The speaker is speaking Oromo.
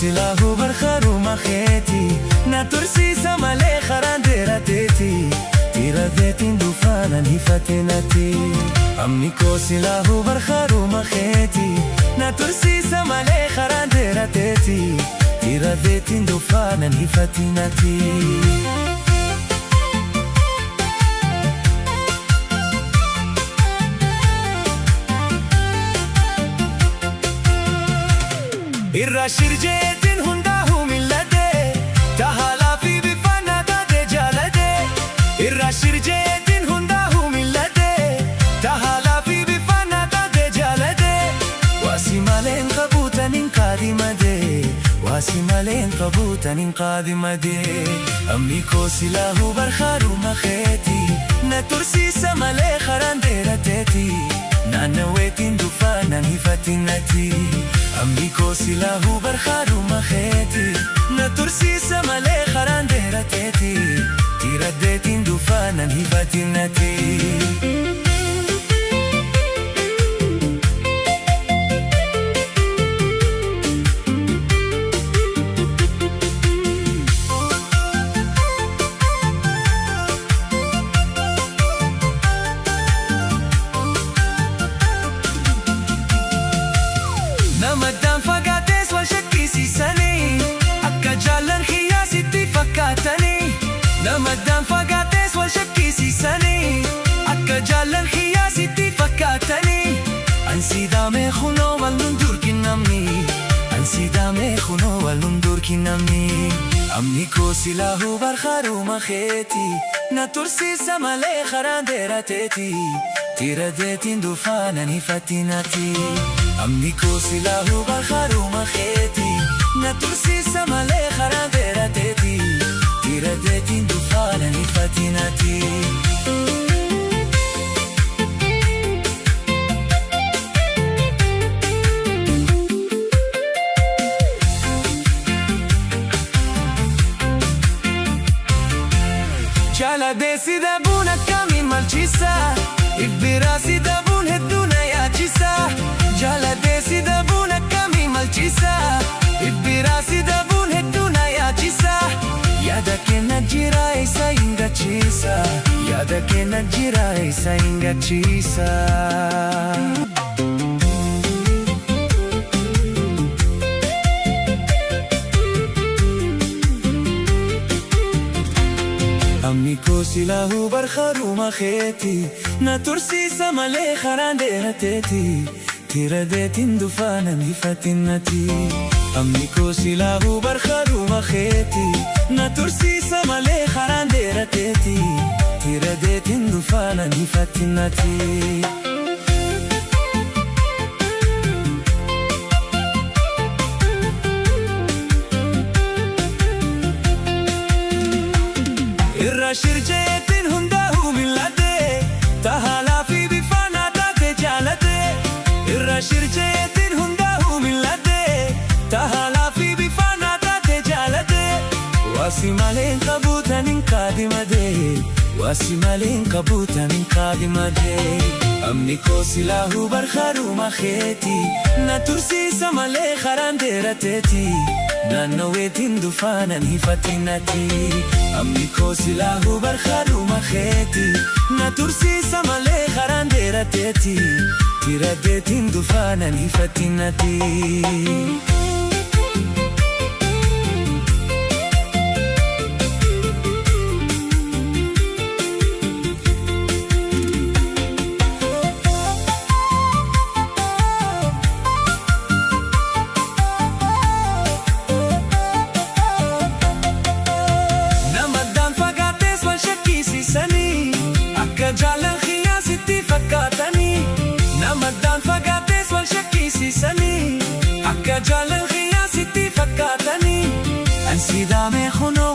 sila hubar kharuma kheti na tursi samale kharandera teti tira detin dufana nifatinati amni ko sila hubar kharuma kheti na tursi samale kharandera teti tira detin dufana nifatinati irra shirjetin hundahu millade tahala fi bifanada de jalade irra shirjetin hundahu millade tahala fi bifanada de jalade wasimalen qabutanin qadimade wasimalen qabutanin qadimade amni ko silahu barkharu makheti na tursi samale kharandera teti na nawetin dufana nifatinati amni ko silahu barkharu makheti na tursi samale kharandera teti tira detin dufana nifatinati Namadaan fagaates wal shakkisiisanii akka jaallan xiyyaasitti fakkaatanii namadaan fagaates wal shakkisiisanii akka jaallan xiyyaasitti fakkaatanii ansiidamee kunoo wal nun durkinamni ansiidamee kunoo wal nun durkinamni amni koo silahu barkharu makheti na tursiisa malee kharandera teti tira detin dufana nifatinati amni ko silahu barkharu makheti na tursisa male kharandera teti tira detin dufana nifatinati jala desi da buna kami malchisa ibirasi da bun heduna ya chisa jala desi da buna kami malchisa ibirasi da bun heduna ya chisa yada ke najira isa inga chisa yada ke najira isa inga chisa amni ko silahu barkharu makheti na tursi samale kharandera teti tira detin dufana nifatinati amni ko silahu barkharu makheti na tursi samale kharandera teti tira detin dufana nifatinati irra shirjetin hundahu millade tahala fi bifanada de jalade irra shirjetin hundahu millade tahala fi bifanada de jalade wasimalen qabutanin qadimade wasimalen qabutanin qadimade amni ko silahu barkharu makheti na tursi samale kharandera teti na nawetin dufana nifatinati amni ko silahu barkharu makheti na tursi samale kharandera teti tira detin dufana nifatinati jaallan xiyyaasitti fakkaatanii namadaan fagaates wal shakkisiisanii akka jaallan xiyyaasitti fakkaatanii ansiidamee kunoo